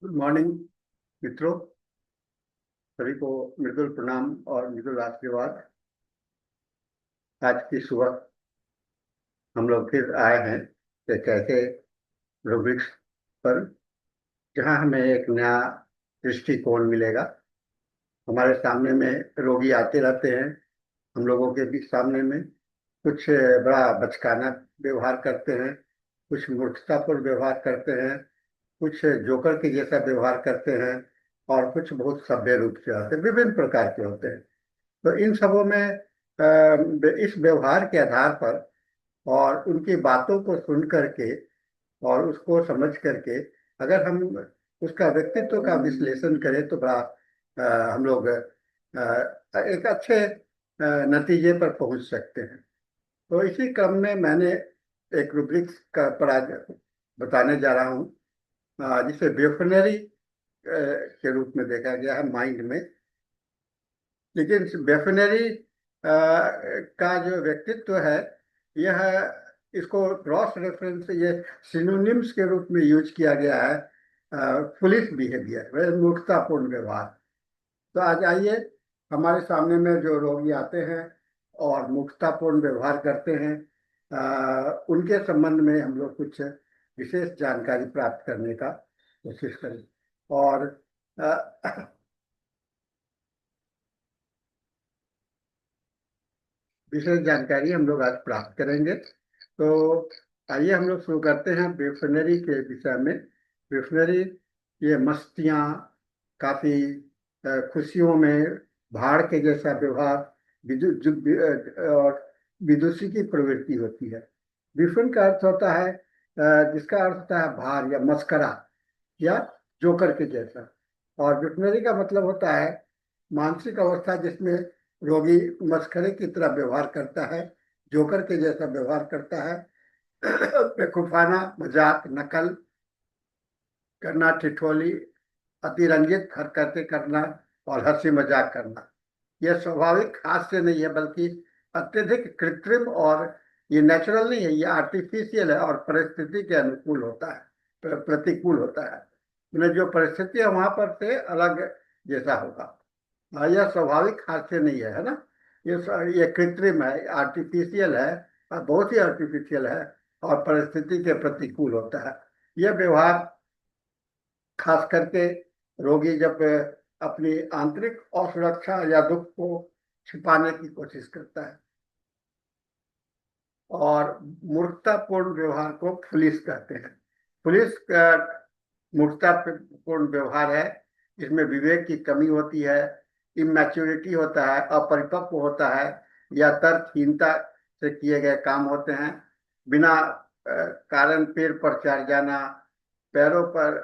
Good morning मित्रों। सभी को मृदुल प्रणाम और मृदुल आशीर्वाद। आज की सुबह हम लोग फिर आए हैं एक ऐसे रूब्रिक्स पर जहां हमें एक नया दृष्टिकोण मिलेगा। हमारे सामने में रोगी आते रहते हैं, हम लोगों के भी सामने में कुछ बड़ा बचकाना व्यवहार करते हैं, कुछ मूर्खतापूर्ण व्यवहार करते हैं, कुछ जोकर के जैसा व्यवहार करते हैं और कुछ बहुत सभ्य रूप से होते हैं, विभिन्न प्रकार के होते हैं। तो इन सबों में इस व्यवहार के आधार पर और उनकी बातों को सुन करके और उसको समझ करके अगर हम उसका व्यक्तित्व का विश्लेषण करें तो बड़ा हम लोग एक अच्छे नतीजे पर पहुंच सकते हैं। तो इसी क्रम में मैंने एक रूब्रिक्स का पर आज बताने जा रहा हूँ, जिसे ब्योफनरी के रूप में देखा गया है माइंड में। लेकिन ब्योफनरी का जो व्यक्तित्व है, यह इसको क्रॉस रेफरेंस, ये सिनोनिम्स के रूप में यूज किया गया है। पुलिस बिहेवियर, मूर्खतापूर्ण व्यवहार। तो आज आइए, हमारे सामने में जो रोगी आते हैं और मूर्खतापूर्ण व्यवहार करते हैं, उनके संबंध में हम लोग कुछ विशेष जानकारी प्राप्त करने का कोशिश करें। और विशेष जानकारी हम लोग आज प्राप्त करेंगे। तो आइए हम लोग शुरू करते हैं ब्यूफनरी के विषय में। ब्यूफनरी ये मस्तियाँ, काफी खुशियों में भाड़ के जैसा व्यवहार, और विदुषी की प्रवृत्ति होती है। ब्यूफन का अर्थ होता है, जिसका अर्थ होता है भार या मस्करा या जोकर के जैसा। और ब्यूफनरी का मतलब होता है मानसिक अवस्था जिसमें रोगी मस्खरे की तरह व्यवहार करता है, जोकर के जैसा व्यवहार करता है, बेखुफाना मजाक, नकल करना, ठिठोली, अतिरंजित हरकतें करना और हंसी मजाक करना। यह स्वाभाविक हास्य नहीं है, बल्कि अत्यधिक कृत्रिम, और ये नेचुरल नहीं है, ये आर्टिफिशियल है और परिस्थिति के अनुकूल होता है, प्रतिकूल होता है। मतलब जो परिस्थिति है वहां पर से अलग जैसा होगा। यह स्वाभाविक हास्य नहीं है, है ना। ये कृत्रिम है, आर्टिफिशियल है, और बहुत ही आर्टिफिशियल है और परिस्थिति के प्रतिकूल होता है। यह व्यवहार खास करके रोगी जब अपनी आंतरिक असुरक्षा या दुख को छिपाने की कोशिश करता है। और मूर्खतापूर्ण व्यवहार को पुलिस कहते हैं। पुलिस का मूर्खतापूर्ण व्यवहार है जिसमें विवेक की कमी होती है, इमैच्योरिटी होता है, अपरिपक्व होता है, या तर्कहीनता से किए गए काम होते हैं। बिना कारण पेड़ पर चढ़ जाना, पैरों पर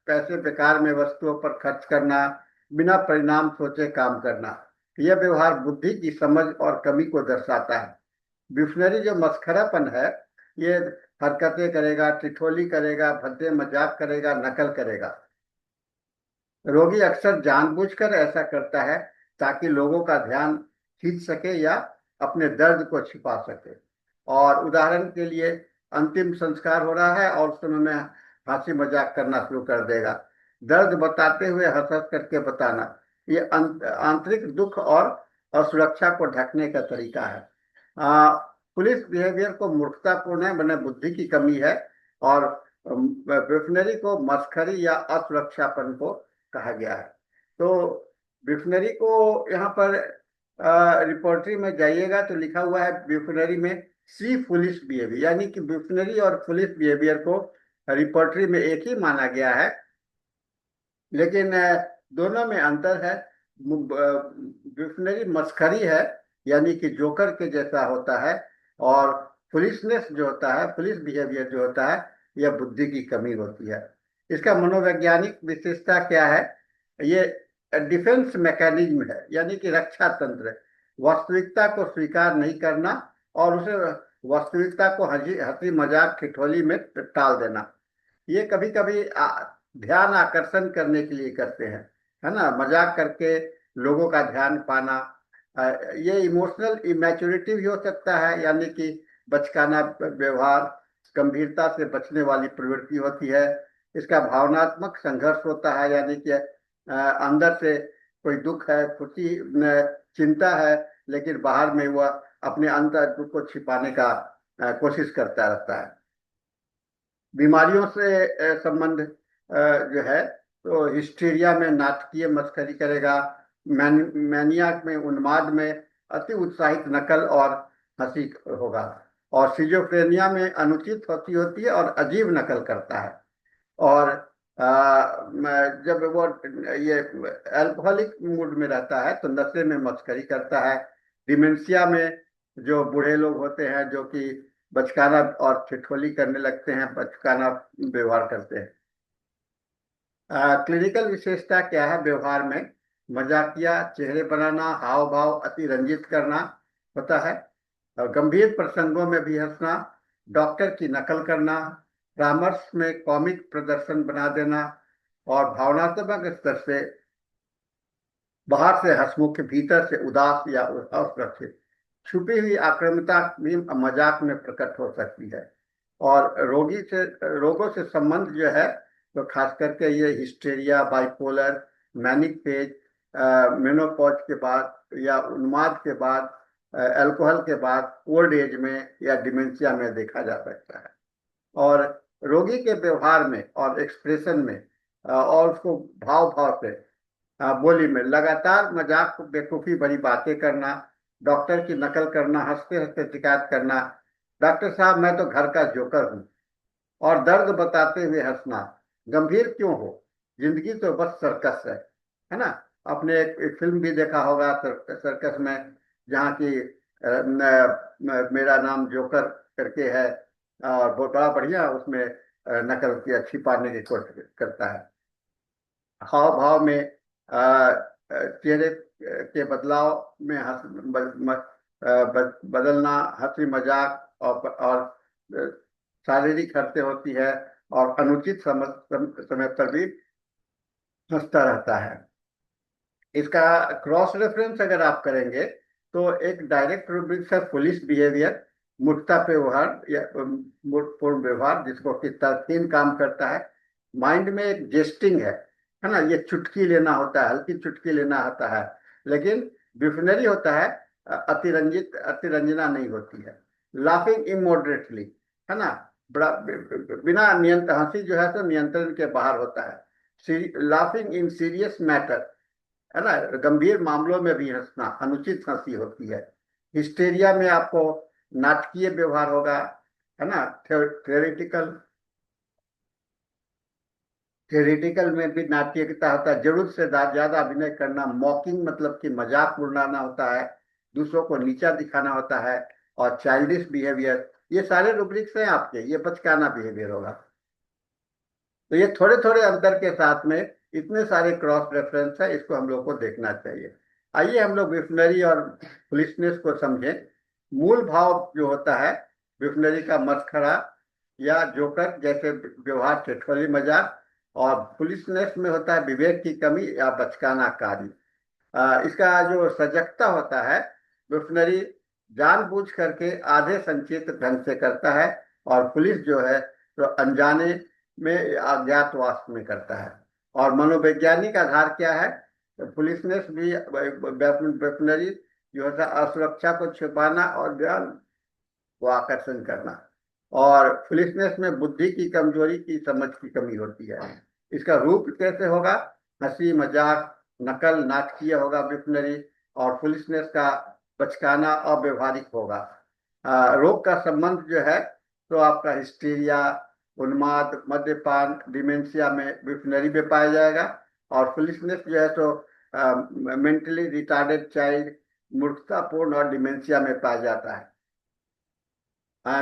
पैसे बेकार में वस्तुओं पर खर्च करना, बिना परिणाम सोचे काम करना, यह व्यवहार बुद्धि की समझ और कमी को दर्शाता है। डिक्शनरी जो मस्खरापन है, ये हरकतें करेगा, ठिठोली करेगा, भद्दे मजाक करेगा, नकल करेगा। रोगी अक्सर जानबूझकर ऐसा करता है ताकि लोगों का ध्यान खींच सके या अपने दर्द को छिपा सके। और उदाहरण के लिए, अंतिम संस्कार हो रहा है और उस समय में हंसी मजाक करना शुरू कर देगा। दर्द बताते हुए हंस हंस करके बताना, ये आंतरिक दुख और असुरक्षा को ढकने का तरीका है। पुलिस बिहेवियर को मूर्खतापूर्ण है, मैंने बुद्धि की कमी है, और ब्रिफनरी को मस्खरी या असुरक्षापन को कहा गया है। तो ब्रिफनरी को यहाँ पर रिपोर्टरी में जाइएगा तो लिखा हुआ है ब्रिफनरी में सी फुलिश बिहेवियर, यानी कि ब्रिफनरी और फुलिश बिहेवियर को रिपोर्टरी में एक ही माना गया है, लेकिन दोनों में अंतर है। ब्रिफनरी मस्खरी है, यानी कि जोकर के जैसा होता है, और फुलिशनेस जो होता है, पुलिस बिहेवियर जो होता है, यह बुद्धि की कमी होती है। इसका मनोवैज्ञानिक विशेषता क्या है? ये डिफेंस मैकेनिज्म है, यानी कि रक्षा तंत्र। वास्तविकता को स्वीकार नहीं करना और उसे वास्तविकता को हंसी हंसी मजाक ठिठोली में टाल देना। ये कभी कभी ध्यान आकर्षण करने के लिए करते हैं, है ना, मजाक करके लोगों का ध्यान पाना। ये इमोशनल इमेच्योरिटी भी हो सकता है, यानी कि बचकाना व्यवहार, गंभीरता से बचने वाली प्रवृत्ति होती है, इसका भावनात्मक संघर्ष होता है, यानी कि अंदर से कोई दुख है, खुशी, चिंता है, लेकिन बाहर में वह अपने अंतर दुख को छिपाने का कोशिश करता रहता है। बीमारियों से संबंध जो है, तो हिस्टीरिया में नाटकीय मस्करी करेगा, मैनिया में, उन्माद में अति उत्साहित नकल और हंसी होगा, और सिजोफ्रेनिया में अनुचित हंसी होती है और अजीब नकल करता है। और जब वो ये अल्कोहलिक मूड में रहता है तो नशे में मस्करी करता है। डिमेंशिया में जो बूढ़े लोग होते हैं जो कि बचकाना और ठिठोली करने लगते हैं, बचकाना व्यवहार करते हैं। क्लिनिकल विशेषता क्या है व्यवहार में? मजाकिया चेहरे बनाना, हाव भाव अति रंजित करना होता है, और गंभीर प्रसंगों में भी हंसना, डॉक्टर की नकल करना, परामर्श में कॉमिक प्रदर्शन बना देना, और भावनात्मक स्तर से बाहर से हंसमुख, भीतर से उदास या असुरक्षित। छुपी हुई आक्रामकता भी मजाक में प्रकट हो सकती है। और रोगों से संबंध जो है, तो खास करके ये hysteria, bipolar, manic phase, menopause के बाद या उन्माद के बाद, अल्कोहल के बाद, ओल्ड एज में या डिमेंशिया में देखा जा सकता है। और रोगी के व्यवहार में और एक्सप्रेशन में और उसको भाव भाव से, बोली में लगातार मजाक, बेवकूफी भरी बातें करना, डॉक्टर की नकल करना, हंसते हंसते शिकायत करना, डॉक्टर साहब मैं तो घर का जोकर हूँ, और दर्द बताते हुए हंसना। गंभीर क्यों हो, जिंदगी तो बस सर्कस है ना। आपने एक फिल्म भी देखा होगा सर्कस में, जहाँ की मेरा नाम जोकर करके है, और बहुत बड़ा बढ़िया उसमें नकल की अच्छी पाने की कोशिश करता है। हाव भाव में चेहरे के बदलाव में बदलना, हंसी मजाक और शारीरिक हरकतें होती है, और अनुचित समय पर भी हंसता रहता है। इसका क्रॉस रेफरेंस अगर आप करेंगे तो एक डायरेक्ट रूब्रिक्स है पुलिस बिहेवियर, मूर्खता पे व्यवहार या मूर्खपूर्ण व्यवहार, जिसको कि तीन काम करता है। माइंड में एक जेस्टिंग है ना, ये चुटकी लेना होता है, हल्की चुटकी लेना होता है, लेकिन बिफनरी होता है, अतिरंजना नहीं होती है। लाफिंग इमोडरेटली, है ना, बड़ा बिना नियंत्रण, हंसी जो है तो नियंत्रण के बाहर होता है। लाफिंग इन सीरियस मैटर, है ना, गंभीर मामलों में भी हंसना, अनुचित हंसी होती है। हिस्टेरिया में आपको नाटकीय व्यवहार होगा, है ना, थ्योरेटिकल थ्योरेटिकल में भी नाट्यिकता होता है, जरूरत से ज्यादा अभिनय करना, मॉकिंग मतलब कि मजाक उड़ाना होता है, दूसरों को नीचा दिखाना होता है, और चाइल्डिश बिहेवियर, ये सारे रूब्रिक्स हैं आपके, ये बचकाना बिहेवियर होगा। तो ये थोड़े थोड़े अंतर के साथ में इतने सारे क्रॉस रेफरेंस है, इसको हम लोग को देखना चाहिए। आइए हम लोग विफनरी और पुलिसनेस को समझें। मूल भाव जो होता है विफनरी का, मस्खरा या जोकर जैसे व्यवहार, ठिठोली मजाक, और पुलिसनेस में होता है विवेक की कमी या बचकाना कार्य। इसका जो सजगता होता है, विफनरी जानबूझ करके आधे संचित ढंग से करता है, और पुलिस जो है तो अनजाने में अज्ञातवास में करता है। और मनोवैज्ञानिक आधार क्या है? तो पुलिसनेस भी वेपनरी जो है असुरक्षा को छिपाना और ज्ञान को आकर्षण करना, और पुलिसनेस में बुद्धि की कमजोरी की समझ की कमी होती है। इसका रूप कैसे होगा? हंसी मजाक, नकल, नाटकीय होगा विपनरी, और पुलिसनेस का बचकाना अव्यवहारिक होगा। रोग का संबंध जो है तो आपका हिस्टीरिया, उन्माद, मद्यपान, डिमेंशिया में विपनरी में पाया जाएगा, और पुलिसनेस जो है तो मेंटली रिटार्डेड चाइल्ड, मूर्खतापूर्ण और डिमेंशिया में पाया जाता है।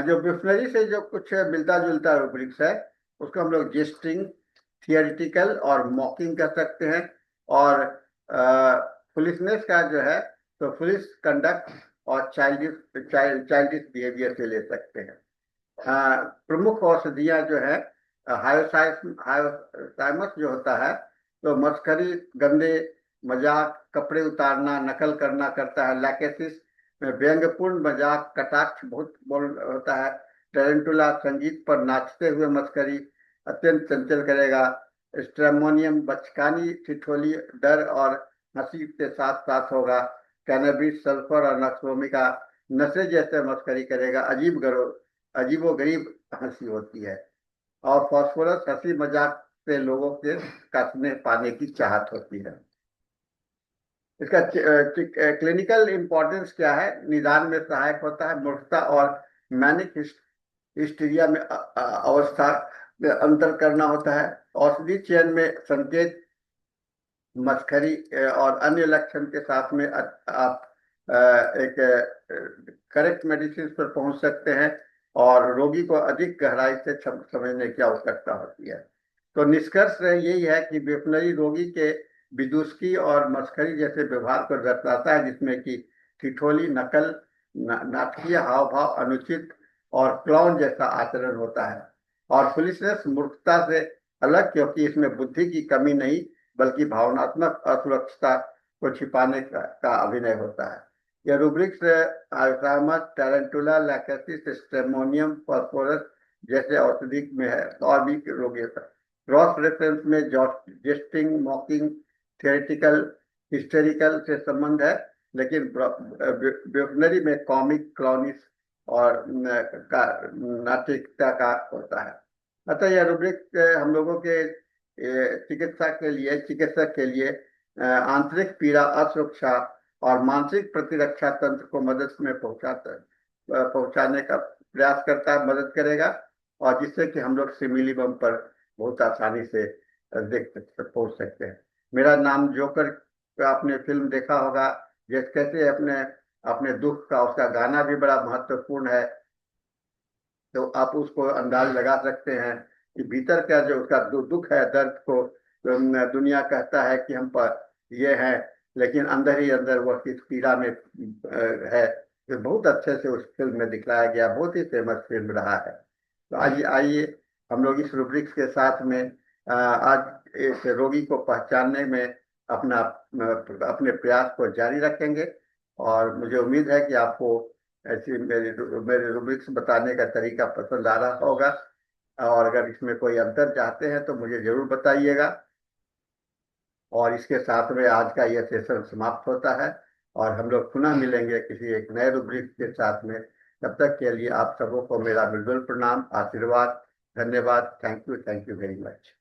जो विफनरी से जो कुछ मिलता जुलता रूब्रिक्स है, उसको हम लोग जेस्टिंग, थियरिटिकल और मॉकिंग कर सकते हैं। और पुलिसनेस का जो है तो पुलिस कंडक्ट और चाइल्डिश बिहेवियर से ले सकते हैं। प्रमुख औषधियां जो है, हायोसाइमस जो होता है तो मस्करी, गंदे मजाक, कपड़े उतारना, नकल करना करता है। लैकेसिस में व्यंग्यपूर्ण मजाक, कटाक्ष बहुत बोल होता है। टेरेंटुला संगीत पर नाचते हुए मस्करी, अत्यंत चंचल करेगा। स्ट्रेमोनियम बचकानी ठिठोली, डर और हंसी के साथ साथ होगा। कैनबिस सल्फर और नक्सोमिका नशे जैसे मस्करी करेगा। अजीबो गरीब हंसी होती है। और फास्फोरस हंसी मजाक से लोगों के कसने पाने की चाहत होती है। इसका क्लिनिकल इंपॉर्टेंस क्या है? निदान में सहायक होता है। मूर्खता और मैनिक हिस्टीरिया में अवस्था में अंतर करना होता है। औषधि चयन में संकेत, मस्करी और अन्य लक्षण के साथ में आप एक करेक्ट मेडिसिन पर पहुंच सकते हैं और रोगी को अधिक गहराई से समझने की आवश्यकता होती है। तो निष्कर्ष यही है कि वेटनरी रोगी के विदुषकी और मस्करी जैसे व्यवहार को दर्शाता है, जिसमें कि ठिठोली, नकल, नाटकीय हाव भाव, अनुचित और क्लाउन जैसा आचरण होता है। और पुलिसनेस मूर्खता से अलग, क्योंकि इसमें बुद्धि की कमी नहीं बल्कि भावनात्मक असुरक्षता को छिपाने का अभिनय होता है। यह rubrics Alzheimer, tarantula, lachesis, stramonium, phosphorus जैसे औषधि में है। और भी रोगी क्रॉस रेफरेंस में जेस्टिंग, मॉकिंग, थियोरेटिकल, हिस्टेरिकल से संबंध है, लेकिन वेटनरी में कॉमिक, क्लॉनिस और नाटकीयता का होता है। अतः यह रूब्रिक हम लोगों के चिकित्सक के लिए आंतरिक पीड़ा, असुरक्षा और मानसिक प्रतिरक्षा तंत्र को मदद में पहुंचाने का प्रयास करता है, मदद करेगा। और जिससे कि हम लोग सिमिलीबम पर बहुत आसानी से देख पहुंच सकते हैं। मेरा नाम जोकर का आपने फिल्म देखा होगा, जिस कैसे अपने अपने दुख का, उसका गाना भी बड़ा महत्वपूर्ण है। तो आप उसको अंदाज लगा सकते हैं कि भीतर का जो उसका दुख है, दर्द को दुनिया कहता है कि हम पर ये है, लेकिन अंदर ही अंदर वह किस पीड़ा में है। तो बहुत अच्छे से उस फिल्म में दिखलाया गया, बहुत ही फेमस फिल्म रहा है। तो आइए आइए हम लोग इस रूब्रिक्स के साथ में आज इस रोगी को पहचानने में अपने प्रयास को जारी रखेंगे। और मुझे उम्मीद है कि आपको ऐसी मेरे रूब्रिक्स बताने का तरीका पसंद आ रहा होगा। और अगर इसमें कोई अंतर चाहते हैं तो मुझे जरूर बताइएगा। और इसके साथ में आज का यह सेशन समाप्त होता है और हम लोग पुनः मिलेंगे किसी एक नए रूब्रिक्स के साथ में। तब तक के लिए आप सबों को मेरा बिल्कुल प्रणाम, आशीर्वाद, धन्यवाद। Thank you very much.